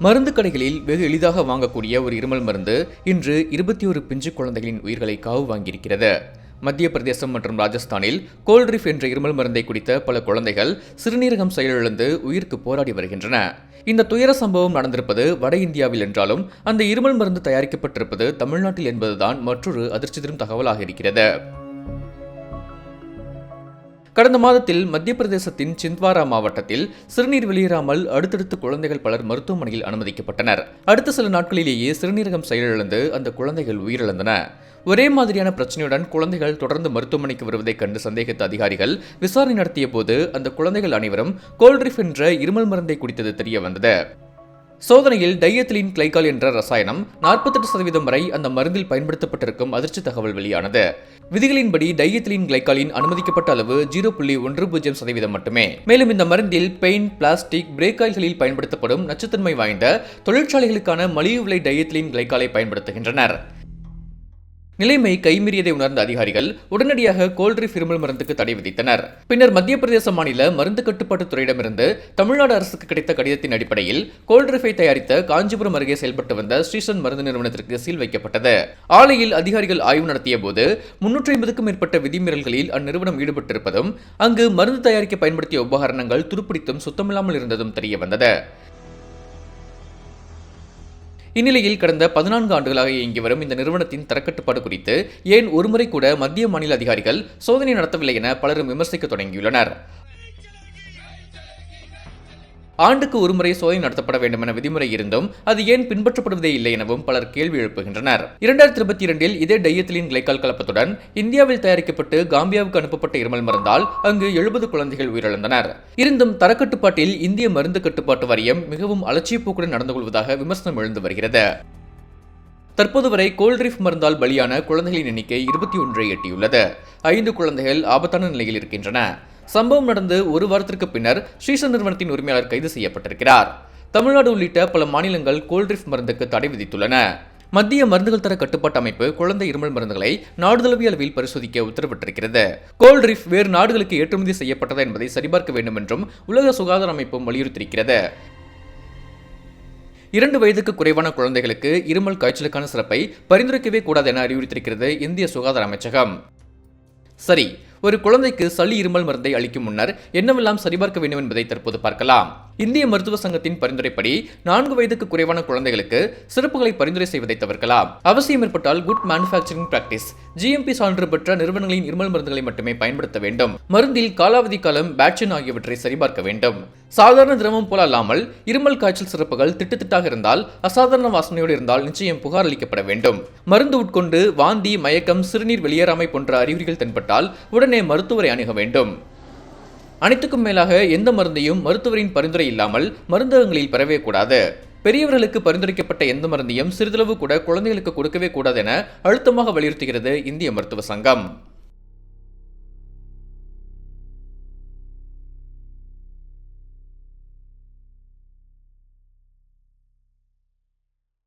மருந்து கடைகளில் வெகு எளிதாக வாங்கக்கூடிய ஒரு இருமல் மருந்து இன்று 21 பிஞ்சு குழந்தைகளின் உயிர்களை காவு வாங்கியிருக்கிறது. மத்திய பிரதேசம் மற்றும் ராஜஸ்தானில் கோல்ட்ரிஃப் என்ற இருமல் மருந்தை குடித்த பல குழந்தைகள் சிறுநீரகம் செயலிழந்து உயிருக்கு போராடி வருகின்றன. இந்த துயர சம்பவம் நடந்திருப்பது வட இந்தியாவில் என்றாலும் அந்த இருமல் மருந்து தயாரிக்கப்பட்டிருப்பது தமிழ்நாட்டில் என்பதுதான் மற்றொரு அதிர்ச்சி தரும் தகவலாக இருக்கிறது. கடந்த மாதத்தில் மத்திய பிரதேசத்தின் சிந்த்வாரா மாவட்டத்தில் சிறுநீர் வெளியேறாமல் அடுத்தடுத்து குழந்தைகள் பலர் மருத்துவமனையில் அனுமதிக்கப்பட்டனர். அடுத்த சில நாட்களிலேயே சிறுநீரகம் செயலிழந்து அந்த குழந்தைகள் உயிரிழந்தன. ஒரே மாதிரியான பிரச்சனையுடன் குழந்தைகள் தொடர்ந்து மருத்துவமனைக்கு வருவதைக் கண்டு சந்தேகித்த அதிகாரிகள் விசாரணை நடத்திய போது அந்த குழந்தைகள் அனைவரும் கோல்ட்ரிஃப் என்ற இருமல் மருந்தை குடித்தது தெரிய வந்தது. சோதனையில் டைஎத்திலீன் கிளைகால் என்ற ரசாயனம் 48% வரை அந்த மருந்தில் பயன்படுத்தப்பட்டிருக்கும் அதிர்ச்சி தகவல் வெளியானது. விதிகளின்படி டைஎத்திலீன் கிளைகாலின் அனுமதிக்கப்பட்ட அளவு 0.10% மட்டுமே. மேலும் இந்த மருந்தில் பெயிண்ட், பிளாஸ்டிக், பிரேக் ஆயில்களில் பயன்படுத்தப்படும் நச்சுத்தன்மை வாய்ந்த தொழிற்சாலைகளுக்கான மலிவு விலை டைஎத்திலீன் கிளைகாலை பயன்படுத்துகின்றனர். நிலைமை கைமீறியதை உணர்ந்த அதிகாரிகள் உடனடியாக கோல்ட்ரிஃப் இருமல் மருந்துக்கு தடை விதித்தனர். பின்னர் மத்திய பிரதேச மாநில மருந்து கட்டுப்பாட்டு துறையிடமிருந்து தமிழ்நாடு அரசுக்கு கிடைத்த கடிதத்தின் அடிப்படையில் கோல்ட்ரிஃபை தயாரித்த காஞ்சிபுரம் அருகே செயல்பட்டு வந்த ஸ்ரீசன் மருந்து நிறுவனத்திற்கு சீல் வைக்கப்பட்டது. ஆலையில் அதிகாரிகள் ஆய்வு நடத்திய போது 350க்கும் மேற்பட்ட விதிமீறல்களில் அந்நிறுவனம் ஈடுபட்டிருப்பதும் அங்கு மருந்து தயாரிக்க பயன்படுத்திய உபகரணங்கள் துருப்பிடித்தும் சுத்தமில்லாமல் இருந்ததும் தெரியவந்தது. இந்நிலையில் கடந்த 14 ஆண்டுகளாக இயங்கி வரும் இந்த நிறுவனத்தின் தரக்கட்டுப்பாடு குறித்து ஏன் ஒருமுறை கூட மத்திய மாநில அதிகாரிகள் சோதனை நடத்தவில்லை என பலரும் விமர்சிக்க தொடங்கியுள்ளனர். ஆண்டுக்கு ஒருமுறை சோதனை நடத்தப்பட வேண்டும் என விதிமுறை இருந்தும் அது ஏன் பின்பற்றப்படுவதே இல்லை எனவும் பலர் கேள்வி எழுப்புகின்றனர். 2022இல் இதே டைஎத்திலீன் கிளைகால் கலப்பத்துடன் இந்தியாவில் தயாரிக்கப்பட்டு காம்பியாவுக்கு அனுப்பப்பட்ட இருமல் மருந்தால் அங்கு 70 குழந்தைகள் உயிரிழந்தனர். இருந்தும் தரக்கட்டுப்பாட்டில் இந்திய மருந்து கட்டுப்பாட்டு வாரியம் மிகவும் அலட்சியப்போக்குடன் நடந்து கொள்வதாக விமர்சனம் எழுந்து வருகிறது. தற்போது வரை கோல்ட்ரிஃப் மருந்தால் பலியான குழந்தைகளின் எண்ணிக்கை 21ஐ எட்டியுள்ளது. 5 குழந்தைகள் ஆபத்தான நிலையில் இருக்கின்றன. சம்பவம் நடந்து ஒரு வாரத்திற்கு பின்னர் ஸ்ரீசன் நிறுவனத்தின் உரிமையாளர் கைது செய்யப்பட்டிருக்கிறார். தமிழ்நாடு உள்ளிட்ட பல மாநிலங்கள் கோல்ட்ரிஃப் மருந்துக்கு தடை விதித்துள்ளன. மத்திய மருந்துகள் தர கட்டுப்பாட்டு அமைப்பு குழந்தை இருமல் மருந்துகளை நாடு தழுவிய அளவில் பரிசோதிக்க உத்தரவிட்டிருக்கிறது. கோல்ட்ரிஃப் வேறு நாடுகளுக்கு ஏற்றுமதி செய்யப்பட்டதா என்பதை சரிபார்க்க வேண்டும் என்றும் உலக சுகாதார அமைப்பும் வலியுறுத்தியிருக்கிறது. 2 வயதுக்கு குறைவான குழந்தைகளுக்கு இருமல், காய்ச்சலுக்கான சிறப்பை பரிந்துரைக்கவே கூடாது என அறிவுறுத்தியிருக்கிறது இந்திய சுகாதார அமைச்சகம். சரி, ஒரு குழந்தைக்கு சளி இருமல் மருந்தை அளிக்கும் முன்னர் என்னவெல்லாம் சரிபார்க்க வேண்டும் என்பதை தற்போது பார்க்கலாம். இந்திய மருத்துவ சங்கத்தின் பரிந்துரைப்படி 4 வயதுக்கு குறைவான குழந்தைகளுக்கு சிறப்புகளை பரிந்துரை செய்வதை தவிர்க்கலாம். அவசியம் ஏற்பட்டால் குட் மேனுஃபேக்சரிங் பிராக்டிஸ் GMP சான்று பெற்ற நிறுவனங்களின் இருமல் மருந்துகளை மட்டுமே பயன்படுத்த வேண்டும். மருந்தில் காலாவதி காலம், பேட்சன் ஆகியவற்றை சரிபார்க்க வேண்டும். சாதாரண திரவம் போல அல்லாமல் இருமல், காய்ச்சல் சிறப்புகள் திட்டுத்திட்டாக இருந்தால், அசாதாரண வாசனையோடு இருந்தால் நிச்சயம் புகார் அளிக்கப்பட வேண்டும். மருந்து உட்கொண்டு வாந்தி, மயக்கம், சிறுநீர் வெளியேறாமை போன்ற அறிகுறிகள் தென்பட்டால் உடனே மருத்துவரை அணுக வேண்டும். அனைத்துக்கும் மேலாக எந்த மருந்தையும் மருத்துவரின் பரிந்துரை இல்லாமல் மருந்தகங்களில் பெறவே கூடாது. பெரியவர்களுக்கு பரிந்துரைக்கப்பட்ட எந்த மருந்தையும் சிறிதளவு கூட குழந்தைகளுக்கு கொடுக்கவே கூடாது என அழுத்தமாக வலியுறுத்துகிறது இந்திய மருத்துவ சங்கம்.